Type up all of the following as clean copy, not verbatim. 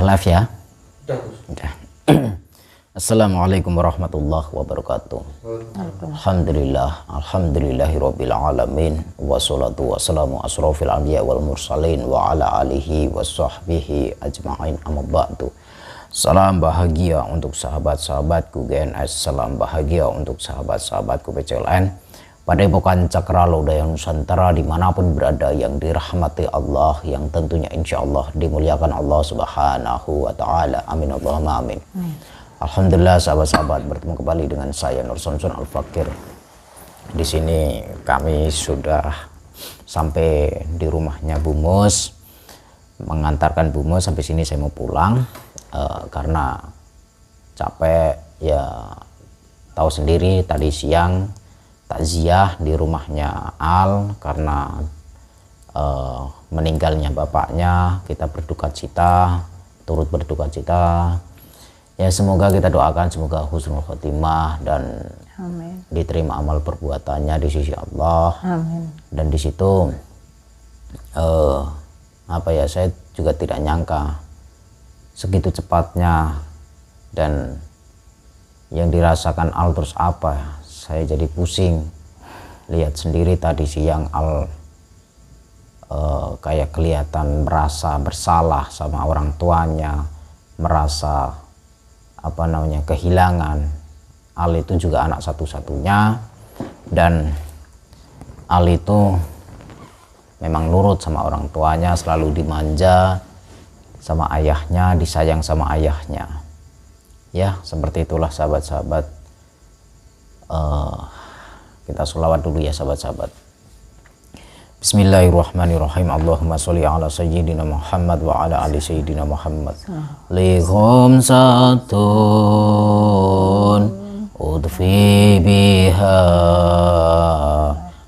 live ya? Udah. Assalamualaikum warahmatullahi wabarakatuh. Alhamdulillahirabbil alamin wassalatu wassalamu asrofil anbiya wal mursalin wa ala alihi washabbihi ajma'in, amma ba'du. Salam bahagia untuk sahabat-sahabatku GNS, salam bahagia untuk sahabat-sahabatku PCLN, Padepokan Cakralodaya Nusantara dimanapun berada, yang dirahmati Allah, yang tentunya insya Allah dimuliakan Allah Subhanahu wa Ta'ala. Amin Allahumma amin. Alhamdulillah sahabat-sahabat, bertemu kembali dengan saya Nur Samsun Al-Fakir. Di sini kami sudah sampai di rumahnya Bu Mus, mengantarkan Bu Mus. Sampai sini saya mau pulang karena capek ya. Tahu sendiri tadi siang takziah di rumahnya Al karena meninggalnya bapaknya. Kita berduka cita, turut berduka cita. Ya semoga kita doakan semoga husnul khotimah dan amin, diterima amal perbuatannya di sisi Allah. Amin. Dan di situ saya juga tidak nyangka segitu cepatnya, dan yang dirasakan Al terus apa, saya jadi pusing lihat sendiri tadi siang Al kayak kelihatan merasa bersalah sama orang tuanya, merasa kehilangan. Al itu juga anak satu-satunya, dan Al itu memang nurut sama orang tuanya, selalu dimanja sama ayahnya, disayang sama ayahnya. Ya seperti itulah sahabat-sahabat. Kita sholawat dulu ya sahabat-sahabat. Bismillahirrahmanirrahim. Allahumma sholli ala sayyidina Muhammad wa ala ali sayyidina Muhammad. Likhum satun udfi biha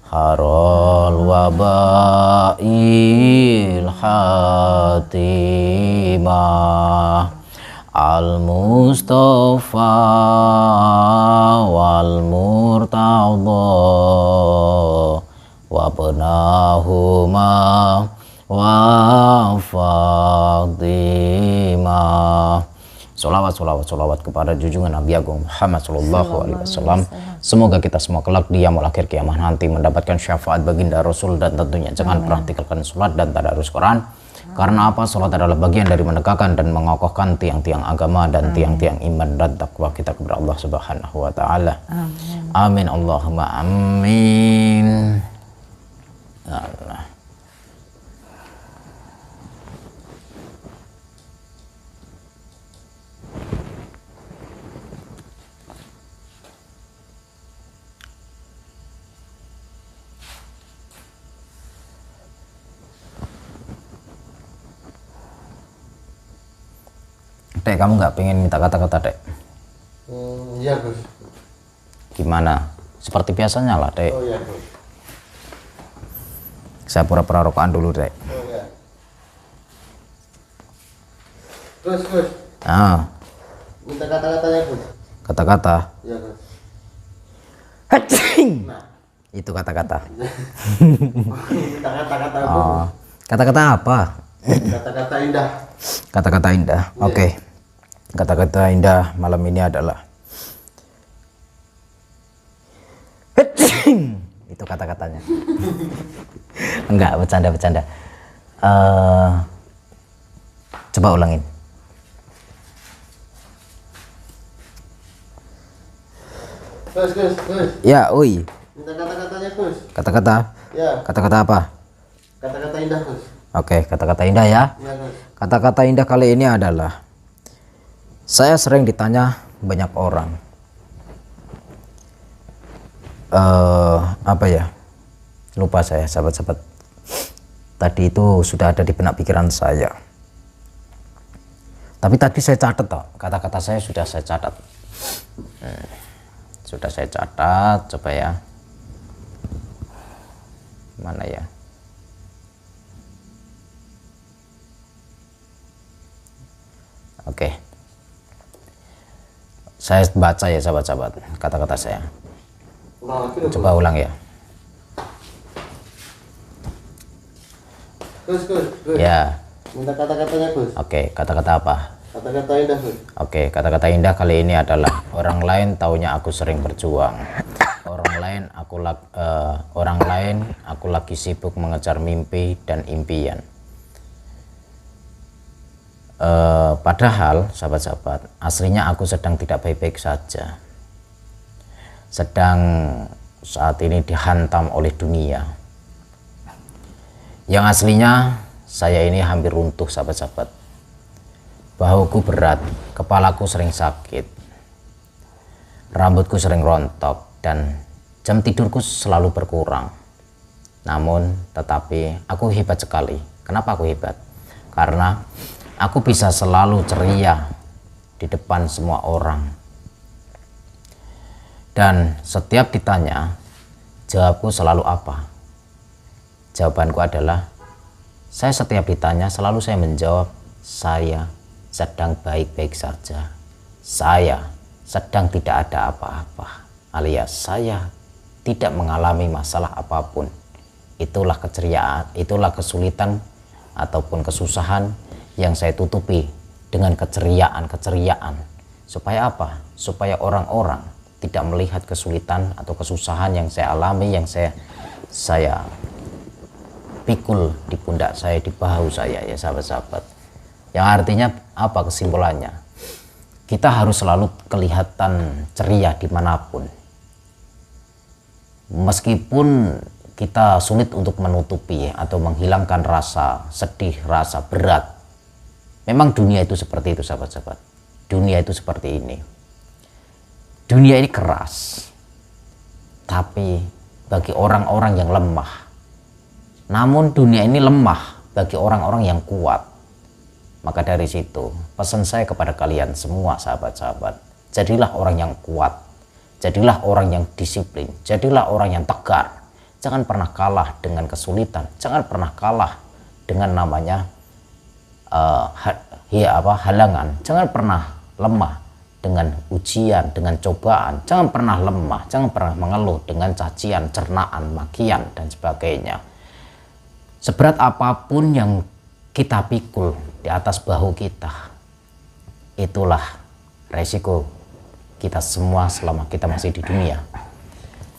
harol wabail hatimah al-Mustafa wal Murtadha wa penahuma wa Fatimah. Sholawat kepada junjungan Nabi Agung Muhammad Sallallahu Alaihi Wasallam. Semoga kita semua kelak di yaumul akhir kiamah nanti mendapatkan syafaat baginda Rasul, dan tentunya jangan pernah tinggalkan sholat dan tadarus Quran. Karena apa? Sholat adalah bagian dari menegakkan dan mengokohkan tiang-tiang agama dan tiang-tiang iman dan takwa kita kepada Allah Subhanahu wa Ta'ala. Amin Allahumma amin. Allah. Dek, kamu nggak pengen minta kata-kata, Dek? Iya, Gus. Gimana? Seperti biasanya lah, Dek. Oh iya, Gus. Saya pura-pura rokokan dulu, Dek. Oh iya. Gus. Minta kata-katanya, Gus. Kata-kata? Iya, Gus. Nah. Itu kata-kata. Minta kata-kata, Gus. Oh. Kata-kata apa? Kata-kata indah. Kata-kata indah. Yeah. Oke. Kata-kata indah malam ini adalah itu kata-katanya. Enggak, bercanda. Coba ulangin. Gus. Ya, ui. Minta kata-katanya, Gus. Kata-kata. Ya. Kata-kata apa? Kata-kata indah, Gus. Oke, kata-kata indah ya. Iya, Gus. Kata-kata indah kali ini adalah, saya sering ditanya banyak orang, lupa saya sahabat-sahabat. Tadi itu sudah ada di benak pikiran saya. Tapi tadi saya catat kata-kata saya sudah saya catat. Sudah saya catat, coba ya. Mana ya? Oke. Saya baca ya sahabat-sahabat kata-kata saya. Coba ulang ya. Gus. Ya. Minta kata-katanya Gus. Oke, kata-kata apa? Kata-kata indah Gus. Oke, kata-kata indah kali ini adalah orang lain taunya aku sering berjuang. Orang lain aku lagi sibuk mengejar mimpi dan impian. Padahal sahabat-sahabat, aslinya aku sedang tidak baik-baik saja. Sedang saat ini dihantam oleh dunia. Yang aslinya saya ini hampir runtuh sahabat-sahabat. Bahuku berat, kepalaku sering sakit, rambutku sering rontok, dan jam tidurku selalu berkurang. Namun tetapi aku hebat sekali. Kenapa aku hebat? Karena aku bisa selalu ceria di depan semua orang. Dan setiap ditanya, jawabku selalu apa? Jawabanku adalah, saya setiap ditanya selalu saya menjawab, saya sedang baik-baik saja. Saya sedang tidak ada apa-apa, alias saya tidak mengalami masalah apapun. Itulah keceriaan, itulah kesulitan ataupun kesusahan yang saya tutupi dengan keceriaan. Supaya apa? Supaya orang-orang tidak melihat kesulitan atau kesusahan yang saya alami, yang saya pikul di pundak saya, di bahu saya, ya sahabat-sahabat. Yang artinya apa kesimpulannya? Kita harus selalu kelihatan ceria dimanapun. Meskipun kita sulit untuk menutupi atau menghilangkan rasa sedih, rasa berat. Memang dunia itu seperti itu sahabat-sahabat. Dunia itu seperti ini. Dunia ini keras. Tapi bagi orang-orang yang lemah. Namun dunia ini lemah bagi orang-orang yang kuat. Maka dari situ pesan saya kepada kalian semua sahabat-sahabat, jadilah orang yang kuat, jadilah orang yang disiplin, jadilah orang yang tegar. Jangan pernah kalah dengan kesulitan, jangan pernah kalah dengan namanya halangan, jangan pernah lemah dengan ujian, dengan cobaan, jangan pernah lemah, jangan pernah mengeluh dengan cacian, cernaan, makian dan sebagainya. Seberat apapun yang kita pikul di atas bahu kita, itulah resiko kita semua selama kita masih di dunia.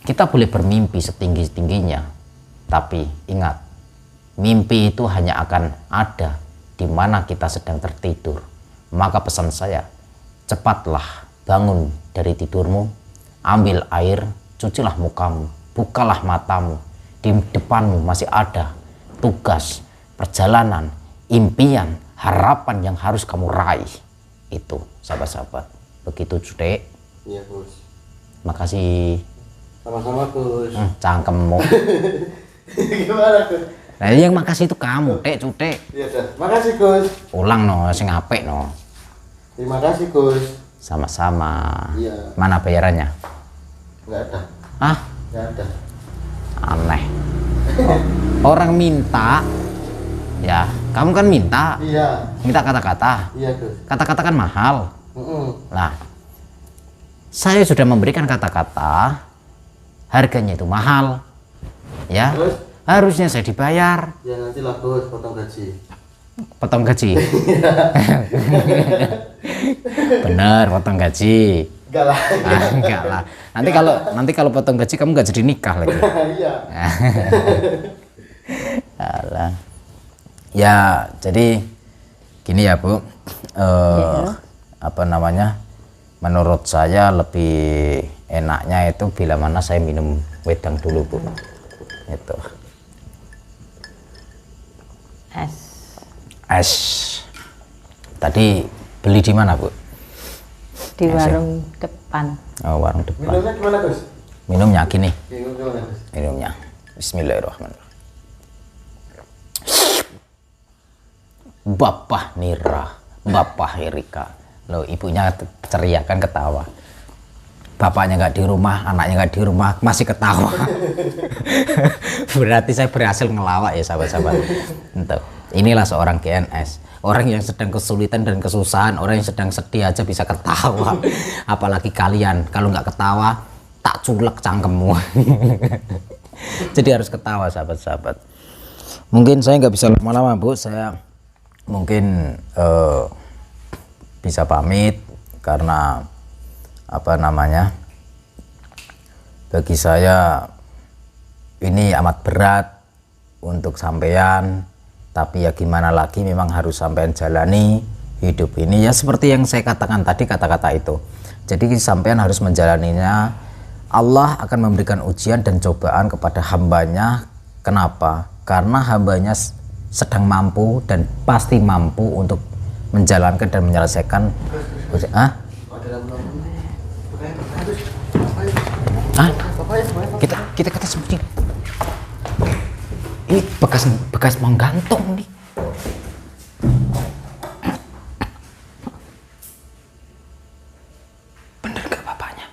Kita boleh bermimpi setinggi-tingginya, tapi ingat, mimpi itu hanya akan ada di mana kita sedang tertidur. Maka pesan saya, cepatlah bangun dari tidurmu, ambil air, cucilah mukamu, bukalah matamu. Di depanmu masih ada tugas, perjalanan, impian, harapan yang harus kamu raih. Itu sahabat-sahabat. Begitu Cudek. Iya Gus. Makasih. Sama-sama Gus. Cangkemmu. Gimana Gus? Nah yang makasih itu kamu, Cudek. Iya dah. Makasih Gus. Ulang no, sing apik no. Terima kasih Gus. Sama-sama. Iya. Mana bayarannya? Enggak ada. Ah, Enggak ada. aneh. Orang minta, ya kamu kan minta. Iya. Minta kata-kata. Iya Gus. Kata-kata kan mahal. Nah, saya sudah memberikan kata-kata, harganya itu mahal, ya. Terus? Harusnya saya dibayar. Ya nanti lah Gus, potong gaji. Potong gaji. Bener, potong gaji. Enggak lah. Enggak lah. Nanti kalau potong gaji kamu nggak jadi nikah lagi. Iya. Alah. Ya, jadi gini ya Bu. Apa namanya? Menurut saya lebih enaknya itu bila mana saya minum wedang dulu Bu. Itu. Es. Tadi beli di mana Bu? Di warung depan. Oh, warung depan. Minumnya gimana Gus? Minumnya gini. Minum gimana Gus? Minumnya. Bismillahirrahmanirrahim. Bapak Nira, Bapak Erika. Loh, ibunya ceria kan ketawa. Bapaknya nggak di rumah, anaknya nggak di rumah, masih ketawa. Berarti saya berhasil ngelawak ya sahabat-sahabat. Entah. Inilah seorang GNS, orang yang sedang kesulitan dan kesusahan, orang yang sedang sedih aja bisa ketawa. Apalagi kalian, kalau nggak ketawa, tak culek cangkemmu. Jadi harus ketawa sahabat-sahabat. Mungkin saya nggak bisa lama-lama Bu, saya mungkin bisa pamit karena apa namanya, bagi saya ini amat berat untuk sampean, tapi ya gimana lagi, memang harus sampean jalani hidup ini ya seperti yang saya katakan tadi, kata-kata itu. Jadi sampean harus menjalaninya. Allah akan memberikan ujian dan cobaan kepada hambanya. Kenapa? Karena hambanya sedang mampu dan pasti mampu untuk menjalankan dan menyelesaikan. Kita sembunyi. Ini bekas menggantung nih. Bener gak bapaknya?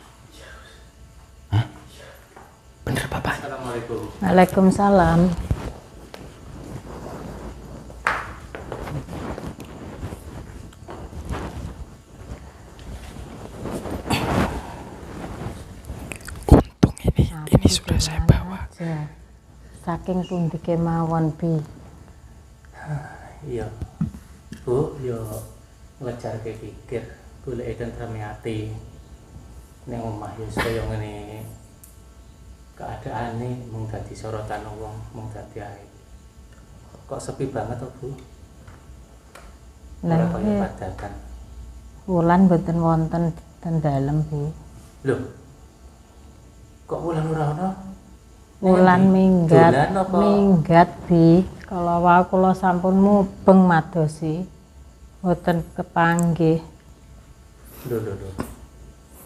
Hah? Bener bapaknya? Assalamualaikum. Waalaikumsalam. Untung ini sudah saya bawa. Aja. Saking pundi kemawon Bi. Iya, Bu, yo ngejar ke pikir, golek tentreme ati. Ning omah yo kaya ngene. Keadaane mung dadi sorotan wong, mung dadi ae. Kok sepi banget to, Bu? Ora kaya padatan. Wulan mboten wonten ten dalem Bu. Lho. Kok wulan ora ono? Wulan minggat, Dolan apa? minggat Bi. Kalau wau kula sampun mubeng madosi. Mboten kepanggih. Lho.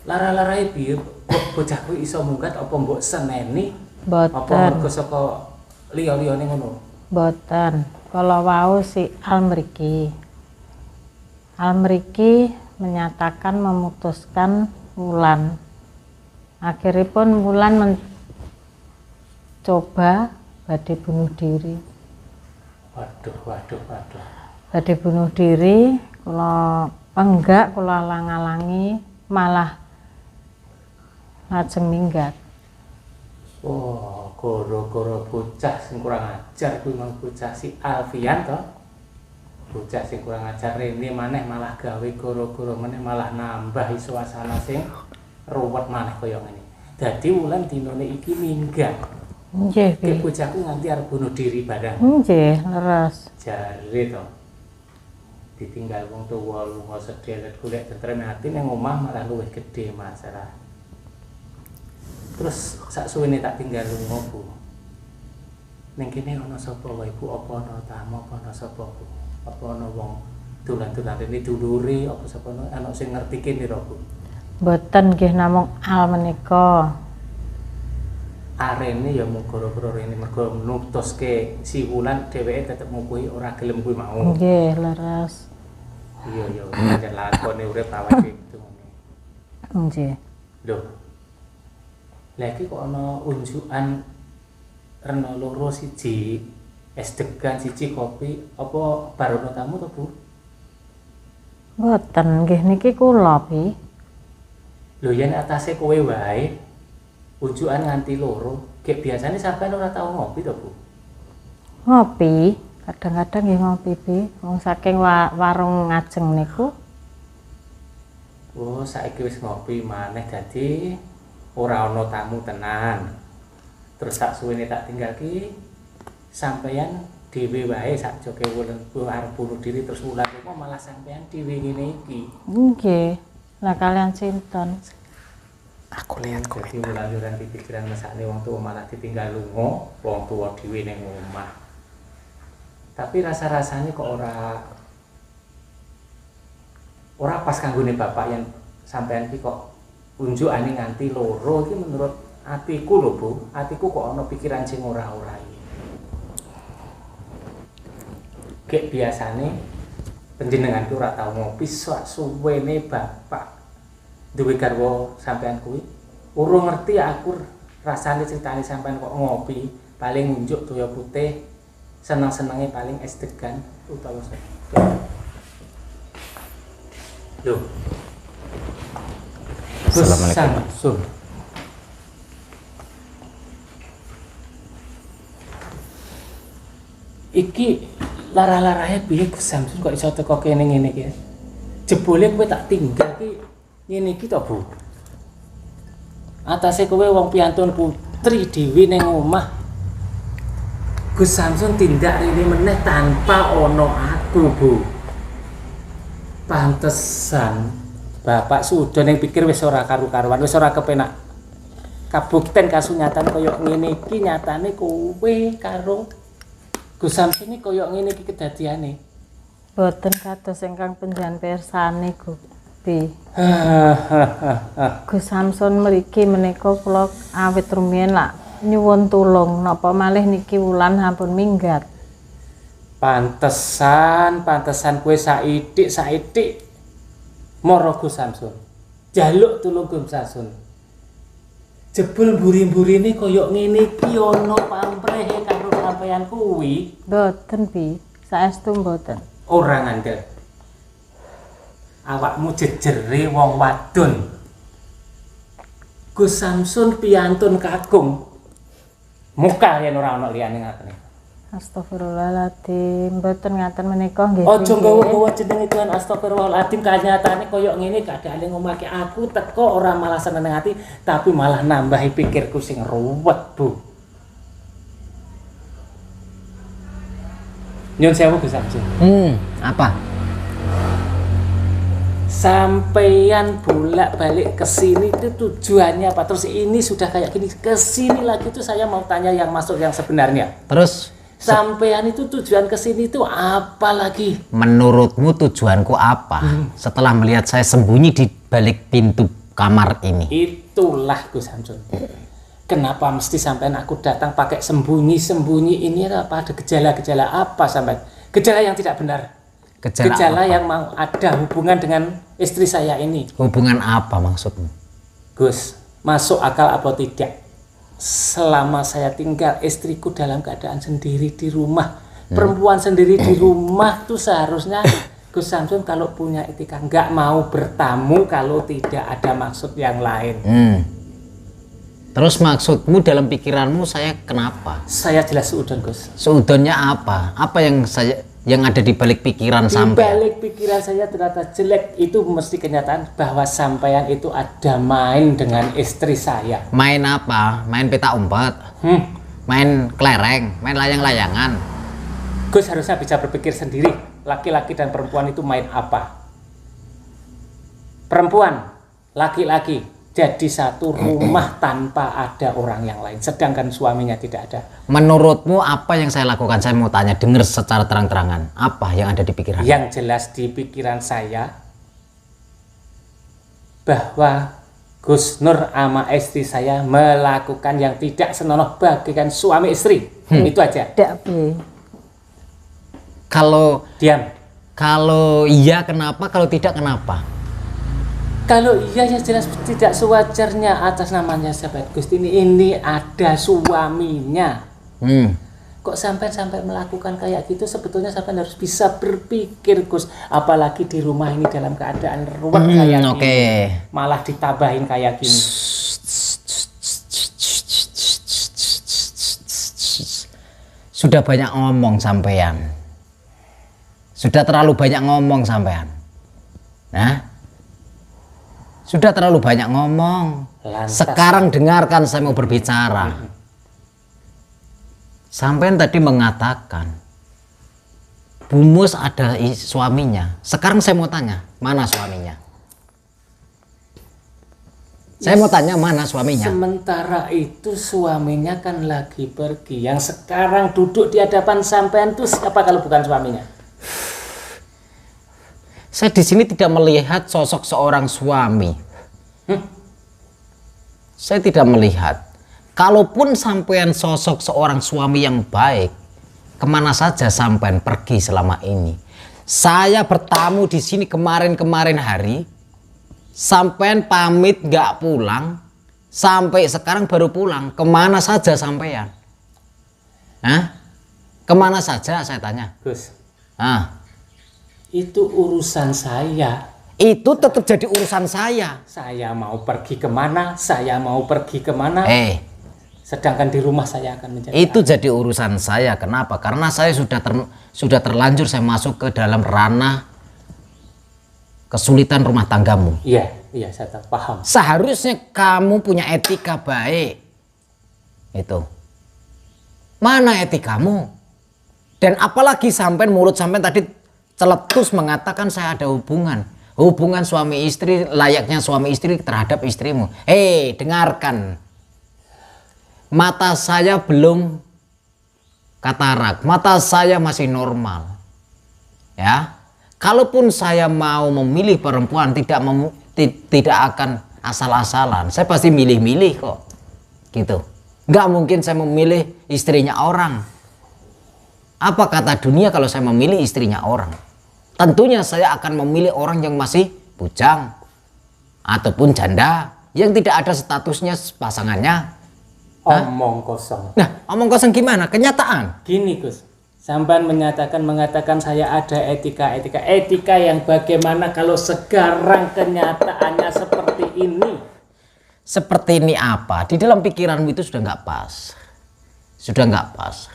Lara-larae piye? Kok bocah kuwi iso mungkat apa mbok seneni? Apa Mboten, mergo saka liya-liyane ngono? mboten. Kalau wau si Almriki menyatakan memutuskan Wulan. Akhiripun Wulan mencoba badhe bunuh diri. Waduh. Badhe bunuh diri, kula penggak, kula alang-alangi, malah lajeng minggat. Oh, gara-gara bocah sing kurang ajar kuwi mang bocah si Alfian to. Bocah sing kurang ajar rene maneh malah gawe gara-gara meneh malah nambah suasana sing ruwet maneh kaya ngene. Dadi Wulan dinane iki minggat. Nggih, Ki Bi. bocahku nganti arep bunuh diri barang. Nggih, leres. Jare to. Ditinggal wong tuwa lunga sedelet golek tentreme ati ning omah malah luwih gedhe masalah. Terus sak suwene tak tinggal lunga, Bu. Ning kene ana sapa wae, Bu? Apa ana tamu, apa ana sapa, Bu? Apa ana wong dolan-dolan rene dulure, apa sapa ana sing ngerti kene lho, Bu? Mboten nggih namung al menika. Arene ya mung gara-gara rene mergo nutuske si Wulan dheweke tetep mukuhi ora gelem kuwi mau. Nggih, leres. Iya, pancen lakone urip awake gitu ngene. Nggih. Lho. Lah iki kok ana unjukan rena loro siji es degan siji kopi apa barono tamu to, Bu? Mboten nggih niki kula, Bi. Lho yen atase kowe wae unjukan nganti loro, gek biasane sampean ora tau ngopi to, Bu? Ngopi, kadang-kadang nggih ngopi, Bi. Wong saking warung ngajeng niku. Oh, saiki wis ngopi maneh dadi ora ana tamu tenan. Terus sak suwene tak tinggal ki sampeyan dhewe wae sak joke Wulan arep bunuh diri terus Wulan kok malah sampeyan dhewe ngene iki. Nggih. Lah kalian sinten? Aku lihat Jadi Wulan di pikiran mesakne wong tuwa malah ditinggal lunga, wong tuwa dhewe ning omah. Tapi rasa-rasanya kok ora pas kanggone bapak yang sampean iki kok unjukane nganti loro iki menurut atiku lho, Bu. Atiku kok ana pikiran sing ora-ora iki. Kayak biasane panjenengan ku ora tau ngopi sak suwene bapak duwe garwa sampean kuwi. Urung ngerti aku rasane critane sampean kok ngopi, paling ngunjuk toya putih, seneng-senenge paling es degan utawa Lho. Assalamualaikum. Samsul. Iki Lara-larane piye Gus Samsun kok iso teko kene ngene iki? Jebule kowe tak tinggal ki ngene iki to, Bu. Atase kowe wong piantun putri dhewe ning omah. Gus Samsun tindak rene meneh tanpa ono aku, Bu. Pantesan Bapak sudah ning pikir wis ora karu-karuan, wis ora kepenak. Kabukten kasunyatan kaya ngene iki nyatane kowe karo Gus Samsun iki kaya ngene iki kedadiane. Boten kados ingkang panjenengan pirsani Gusti. Gus Samsun mriki menika kula awit rumiyin lak nyuwun tulung napa malih niki wulan sampun minggat. Pantesan kowe saitik mara Gus Samsun. Jaluk tulung Gus Samsun. Jebul mburi-mburine kaya ngene iki ana pamrehe karo sampeyan kuwi. Boten Bi, saestu boten. Ora ngandel. Awakmu jejere wong wadon. Gus Samsun piantun kakung. Muka yen ora ana liyane ngakene. Astagfirullahaladzim, boten ngaten menika nggih. Aja nggawa-gawa jeneng Tuhan astagfirullahaladzim kanyatane kaya ngene keadaane ngomake aku teko ora malah seneng ati tapi malah nambahi pikirku sing ruwet, Bu. Nyun sewu Gus Samsun. Apa? Sampeyan bolak-balik ke sini itu tujuannya apa? Terus ini sudah kayak gini, ke sini lagi tuh saya mau tanya yang masuk yang sebenarnya. Terus Sampeyan itu tujuan ke sini itu apa lagi? menurutmu tujuanku apa? Setelah melihat saya sembunyi di balik pintu kamar ini. Itulah Gus Samsun. Kenapa mesti sampean aku datang pakai sembunyi-sembunyi ini apa? Ada gejala-gejala apa sampean? Gejala yang tidak benar. Gejala apa? yang mau ada hubungan dengan istri saya ini. Hubungan apa maksudmu? Gus, masuk akal apa tidak? Selama saya tinggal istriku dalam keadaan sendiri di rumah. Perempuan sendiri di rumah tuh seharusnya Gus Samsun kalau punya etika nggak mau bertamu kalau tidak ada maksud yang lain. Terus maksudmu dalam pikiranmu saya kenapa? Saya jelas seudon Gus. Seudonnya apa? Apa yang ada di balik pikiran Di sampai? balik pikiran saya ternyata jelek itu mesti kenyataan bahwa sampean itu ada main dengan istri saya. Main apa? Main peta umpet? Main kelereng? Main layang-layangan? Gus harusnya bisa berpikir sendiri. Laki-laki dan perempuan itu main apa? Perempuan, laki-laki jadi satu rumah tanpa ada orang yang lain. Sedangkan suaminya tidak ada. Menurutmu apa yang saya lakukan? Saya mau tanya, dengar secara terang-terangan. Apa yang ada di pikiran? Yang jelas di pikiran saya bahwa Gus Nur sama istri saya melakukan yang tidak senonoh bagikan suami istri. Itu aja. Tidak Bi. Kalau Diam. Kalau iya kenapa? Kalau tidak kenapa? Kalau iya ya jelas tidak sewajarnya atas namanya sahabat Gusti ini ada suaminya. Kok sampai melakukan kayak gitu sebetulnya sampai harus bisa berpikir Gus, apalagi di rumah ini dalam keadaan ruwet kayak gini. Malah ditabahin kayak gini. Sudah banyak ngomong sampean. Sudah terlalu banyak ngomong sampean. Nah, sudah terlalu banyak ngomong. Lantas. Sekarang dengarkan saya mau berbicara. Sampean tadi mengatakan Bu Mus ada suaminya. Sekarang saya mau tanya, mana suaminya? Saya mau tanya mana suaminya? Sementara itu suaminya kan lagi pergi. Yang sekarang duduk di hadapan sampean itu siapa kalau bukan suaminya? Saya di sini tidak melihat sosok seorang suami. Saya tidak melihat. Kalaupun sampean sosok seorang suami yang baik, kemana saja sampean pergi selama ini? Saya bertamu di sini kemarin hari, sampean pamit nggak pulang, sampai sekarang baru pulang. Kemana saja sampean? Hah? Kemana saja saya tanya? Gus. Itu urusan saya. Itu tetap jadi urusan saya. Saya mau pergi kemana, saya mau pergi kemana. sedangkan di rumah saya akan menjadi Itu jadi urusan saya. Kenapa? Karena saya sudah terlanjur saya masuk ke dalam ranah kesulitan rumah tanggamu. Iya, saya tahu, paham. Seharusnya kamu punya etika baik. Itu. Mana etikamu? Dan apalagi sampai mulut sampai tadi celetus mengatakan saya ada hubungan suami istri, layaknya suami istri terhadap istrimu. Hei, dengarkan. Mata saya belum katarak, mata saya masih normal. Ya. Kalaupun saya mau memilih perempuan tidak akan asal-asalan. Saya pasti milih-milih kok. Gitu. Nggak mungkin saya memilih istrinya orang. Apa kata dunia kalau saya memilih istrinya orang? Tentunya saya akan memilih orang yang masih bujang ataupun janda yang tidak ada statusnya pasangannya. Omong kosong. Nah, omong kosong gimana? Kenyataan. Gini Gus, sampean mengatakan saya ada etika yang bagaimana kalau sekarang kenyataannya seperti ini? Seperti ini apa? Di dalam pikiranmu itu sudah nggak pas. Sudah nggak pas.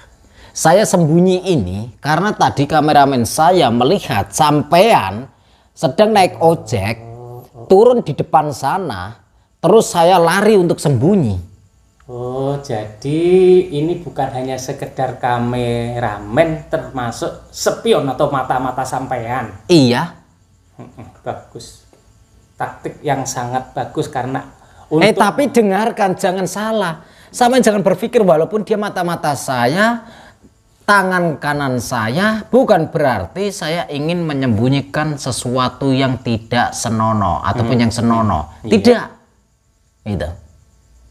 Saya sembunyi ini karena tadi kameramen saya melihat sampean sedang naik ojek, turun di depan sana, terus saya lari untuk sembunyi. Oh, jadi ini bukan hanya sekedar kameramen, termasuk spion atau mata-mata sampean. Iya. Bagus. Taktik yang sangat bagus karena Tapi dengarkan, jangan salah. Sampean jangan berpikir walaupun dia mata-mata saya, tangan kanan saya, bukan berarti saya ingin menyembunyikan sesuatu yang tidak senonoh ataupun yang senonoh. Tidak. Itu.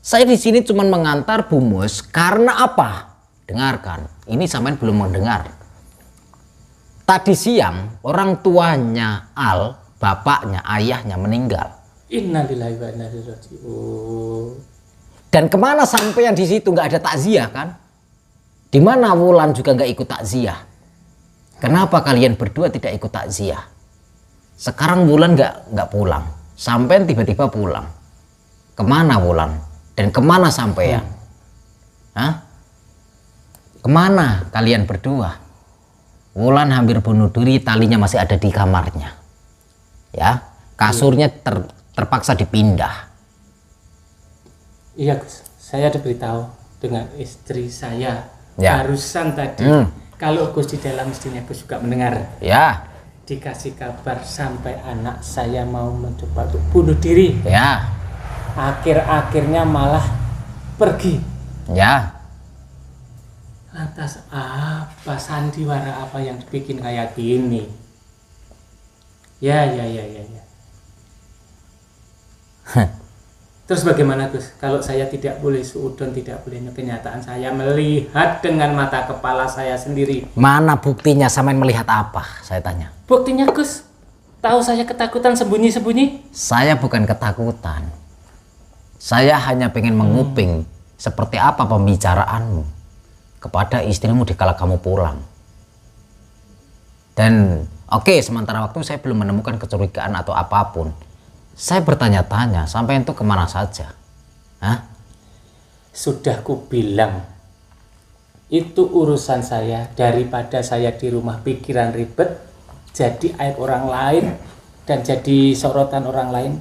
Saya di sini cuma mengantar Bu Mus karena apa? Dengarkan. Ini sampean belum mendengar. Tadi siang orang tuanya Al, bapaknya, ayahnya meninggal. Innalillahi wa inna ilaihi raji'un. Dan kemana sampean di situ nggak ada takziah kan? Di mana Wulan juga nggak ikut takziah. Kenapa kalian berdua tidak ikut takziah? Sekarang Wulan nggak pulang, sampean tiba-tiba pulang. Kemana Wulan? Dan kemana sampean? Hah? Kemana kalian berdua? Wulan hampir bunuh diri, talinya masih ada di kamarnya. Ya, kasurnya terpaksa dipindah. Iya Gus, saya diberitahu dengan istri saya. Ya. Barusan tadi, kalau Gus di dalam istrinya Gus juga mendengar. Ya. Dikasih kabar sampai anak saya mau mencoba untuk bunuh diri. Ya. Akhir-akhirnya malah pergi. Ya. Lantas apa sandiwara apa yang dibikin kayak gini? Ya. Terus bagaimana Gus? Kalau saya tidak boleh suudon, tidak boleh kenyataan saya melihat dengan mata kepala saya sendiri. Mana buktinya sampean melihat apa? Saya tanya. Buktinya Gus, tahu saya ketakutan sembunyi-sembunyi? Saya bukan ketakutan. Saya hanya pengen menguping seperti apa pembicaraanmu kepada istrimu dikala kamu pulang. Dan oke, sementara waktu saya belum menemukan kecurigaan atau apapun. Saya bertanya-tanya, sampai itu kemana saja? Hah? Sudah ku bilang, itu urusan saya. Daripada saya di rumah pikiran ribet, jadi aib orang lain dan jadi sorotan orang lain.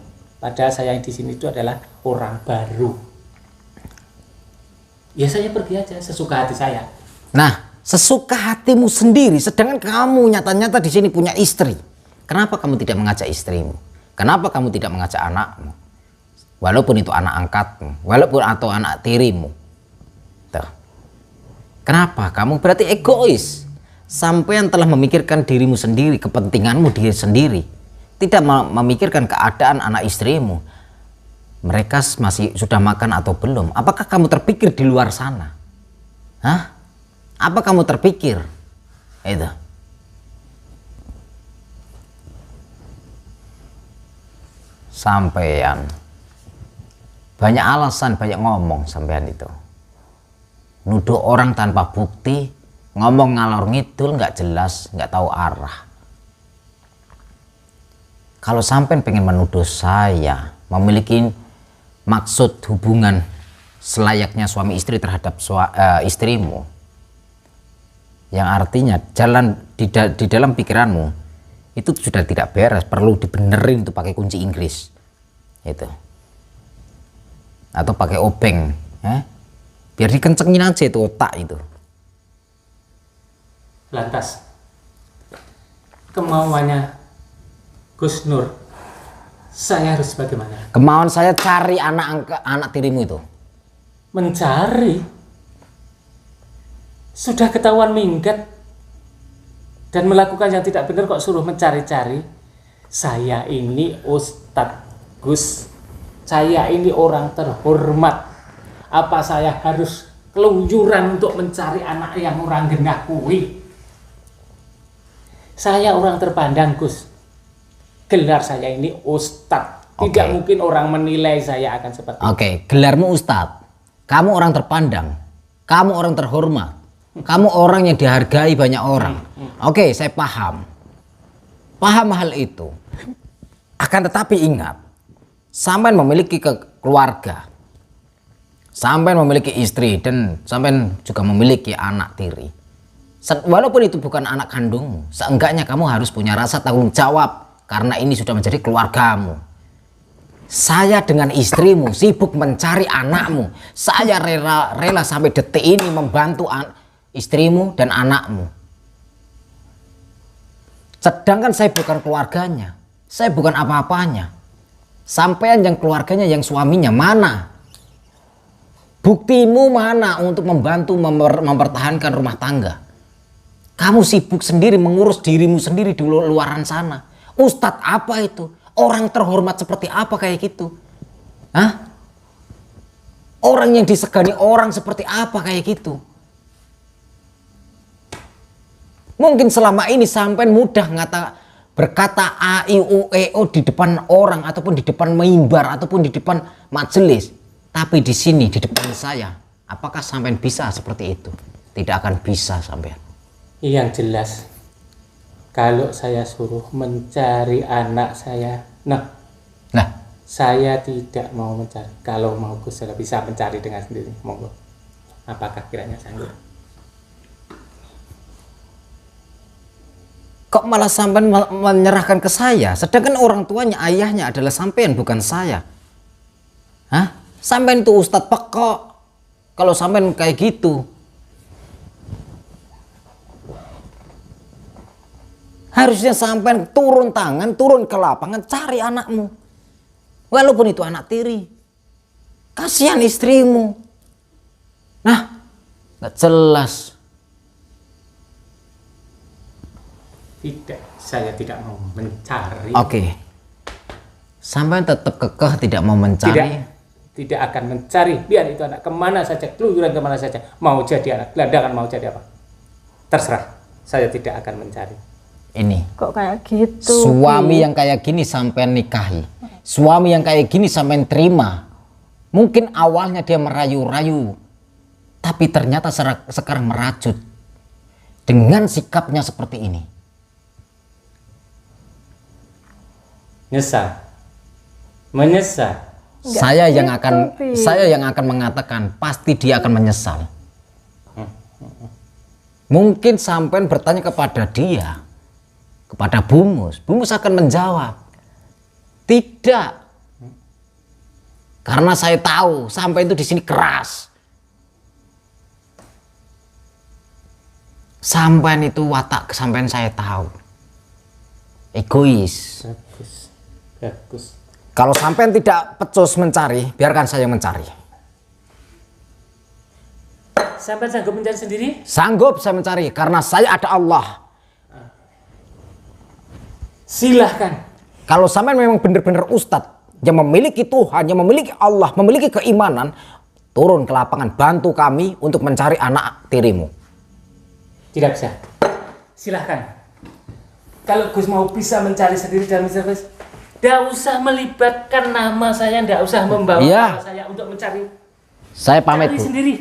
Padahal saya yang di sini itu adalah orang baru. Ya saya pergi aja sesuka hati saya. Nah, sesuka hatimu sendiri, sedangkan kamu nyata-nyata di sini punya istri. Kenapa kamu tidak mengajak istrimu? Kenapa kamu tidak mengajak anakmu? Walaupun itu anak angkatmu, walaupun atau anak tirimu. Tuh. Kenapa? Kamu berarti egois. Sampean telah memikirkan dirimu sendiri, kepentinganmu diri sendiri. Tidak memikirkan keadaan anak istrimu. Mereka masih sudah makan atau belum? Apakah kamu terpikir di luar sana? Hah? Apa kamu terpikir? Itu. Sampean. Banyak alasan, banyak ngomong sampean itu. Nuduh orang tanpa bukti, ngomong ngalor ngidul, nggak jelas, nggak tahu arah. Kalau sampean pengen menuduh saya memiliki maksud hubungan selayaknya suami istri terhadap istrimu, yang artinya jalan di dalam pikiranmu itu sudah tidak beres, perlu dibenerin itu pakai kunci Inggris itu, atau pakai obeng, biar dikencengin aja itu otak itu. Lantas kemauannya Gus Nur, saya harus bagaimana? Kemauan saya cari anak tirimu itu. Mencari? Sudah ketahuan minggat dan melakukan yang tidak benar kok suruh mencari-cari. Saya ini Ustadz Gus, saya ini orang terhormat. Apa saya harus keluyuran untuk mencari anak yang orang genah kuwi? Saya orang terpandang Gus. Gelar saya ini Ustadz. Tidak mungkin orang menilai saya akan seperti itu. Oke, gelarmu Ustadz. Kamu orang terpandang. Kamu orang terhormat. Kamu orang yang dihargai banyak orang. Oke, saya paham. Paham hal itu. Akan tetapi ingat, sampean memiliki keluarga. Sampean memiliki istri dan sampean juga memiliki anak tiri. Walaupun itu bukan anak kandungmu, seenggaknya kamu harus punya rasa tanggung jawab karena ini sudah menjadi keluargamu. Saya dengan istrimu sibuk mencari anakmu. Saya rela sampai detik ini membantu istrimu dan anakmu. Sedangkan saya bukan keluarganya. Saya bukan apa-apanya. Sampean yang keluarganya, yang suaminya mana? Buktimu mana untuk membantu mempertahankan rumah tangga? Kamu sibuk sendiri mengurus dirimu sendiri di luaran sana. Ustadz apa itu? Orang terhormat seperti apa kayak gitu? Hah? Orang yang disegani orang seperti apa kayak gitu? Mungkin selama ini sampai mudah berkata a, i, u, e, o di depan orang ataupun di depan mimbar ataupun di depan majelis. Tapi di sini di depan saya, apakah sampai bisa seperti itu? Tidak akan bisa sampai. Yang jelas, kalau saya suruh mencari anak saya, nah, saya tidak mau mencari. Kalau mau Gus saya bisa mencari dengan sendiri, monggo. Apakah kiranya sanggup? Kok malah sampean menyerahkan ke saya? Sedangkan orang tuanya, ayahnya adalah sampean, bukan saya. Hah? Sampean itu Ustadz pekok. Kalau sampean kayak gitu, harusnya sampean turun tangan, turun ke lapangan, cari anakmu. Walaupun itu anak tiri. Kasihan istrimu. Nah, nggak jelas. Tidak, saya tidak mau mencari. Oke. Sampean tetap kekeh tidak mau mencari. Tidak akan mencari. Biar itu anak kemana saja, keluyuran kemana saja. Mau jadi anak gelandangan, mau jadi apa. Terserah, saya tidak akan mencari. Ini Kok kayak gitu? suami yang kayak gini sampean nikahi, suami yang kayak gini sampean terima. Mungkin awalnya dia merayu-rayu, tapi ternyata sekarang merajut dengan sikapnya seperti ini. Nyesal, menyesal. Saya yang gitu, akan mengatakan pasti dia akan menyesal. Mungkin sampean bertanya kepada dia, kepada Bumus akan menjawab, tidak, karena saya tahu sampai itu di sini keras. Sampean itu watak sampean saya tahu, egois. Bagus. Kalau sampean tidak pecus mencari, biarkan saya mencari. Sampai sanggup mencari sendiri? Sanggup saya mencari karena saya ada Allah. Silahkan. Kalau sampean memang benar-benar ustadz yang memiliki Tuhan, yang memiliki Allah, memiliki keimanan, turun ke lapangan, bantu kami untuk mencari anak tirimu. Tidak bisa. Silahkan. Kalau Gus mau bisa mencari sendiri dalam Gus, tidak usah melibatkan nama saya, tidak usah membawa nama saya untuk mencari. Saya pamit, Cari Bu. sendiri.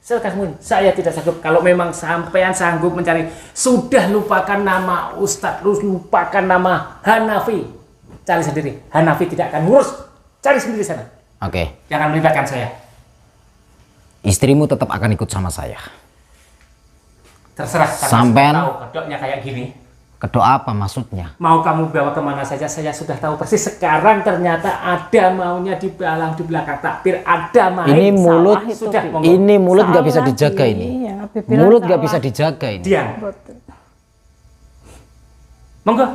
Silakan, saya tidak sanggup. Kalau memang sampean sanggup mencari, sudah lupakan nama Ustadz, lupakan nama Hanafi. Cari sendiri. Hanafi tidak akan ngurus. Cari sendiri sana. Oke. Jangan melibatkan saya. istrimu tetap akan ikut sama saya. Terserah, karena Sampean- sudah tahu kedoknya kayak gini. Kedok apa maksudnya? Mau kamu bawa kemana saja, saya sudah tahu persis. Sekarang ternyata ada maunya di belakang takbir, ada main. Ini mulut, Salah itu, sudah, Bi. monggo. ini mulut nggak bisa Salah, dijaga Bi. ini. Iya, Bi bilang Mulut nggak salah. bisa dijaga ini. Diam. Betul. Monggo,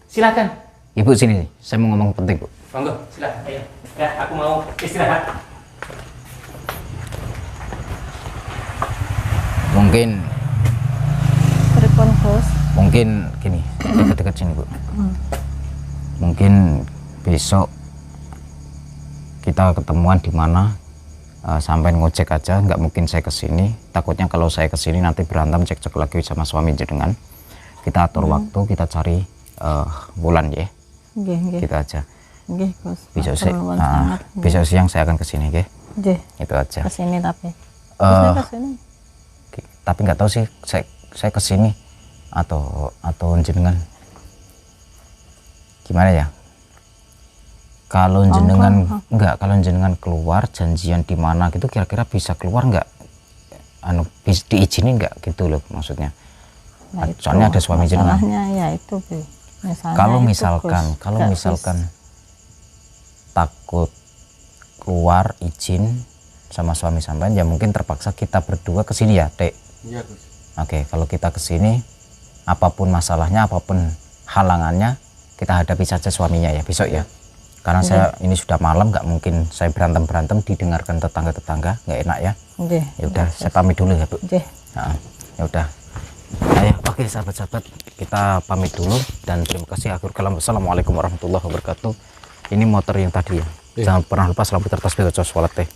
silakan. Ibu sini, saya mau ngomong penting Bu. Monggo, silakan. Ayo. Ya, aku mau istirahat. Mungkin gini, dekat-dekat sini Bu. Mungkin besok kita ketemuan di mana, sampai ngojek aja, nggak mungkin saya kesini. Takutnya kalau saya kesini nanti berantem cekcok lagi sama suami jenengan. Kita atur waktu, kita cari bulan ya, Nggih, nggih. gitu aja. Nggih, Gus. Besok, Matur nuwun sangat. besok siang saya akan kesini, ya. Nggih, Itu aja. kesini tapi. Eh, Saya kesini. Tapi nggak tahu sih, saya kesini atau jenengan gimana ya? Kalau jenengan nggak, kalau jenengan keluar janjian di mana gitu, kira-kira bisa keluar nggak? Diizinin nggak gitu loh maksudnya? Nah, itu Soalnya ada suami jenengan. masalahnya ya itu, Bi. Misalnya Kalau itu, misalkan, Gus. kalau Nggak misalkan takut keluar izin sama suami sampean, ya mungkin terpaksa kita berdua kesini ya, Dek. Iya Gus. Oke, kalau kita kesini, apapun masalahnya, apapun halangannya, kita hadapi saja suaminya ya besok ya. Karena saya ini sudah malam, nggak mungkin saya berantem didengarkan tetangga-tetangga, nggak enak ya. Nggih. Ya udah, saya pamit dulu ya Bu. Nggih. Nah, ya udah. Ayo, oke sahabat-sahabat, kita pamit dulu dan terima kasih. Akhir kalam, wassalamualaikum warahmatullahi wabarakatuh. Ini motor yang tadi ya. Jangan pernah lupa selalu bertasbih, sholat teh.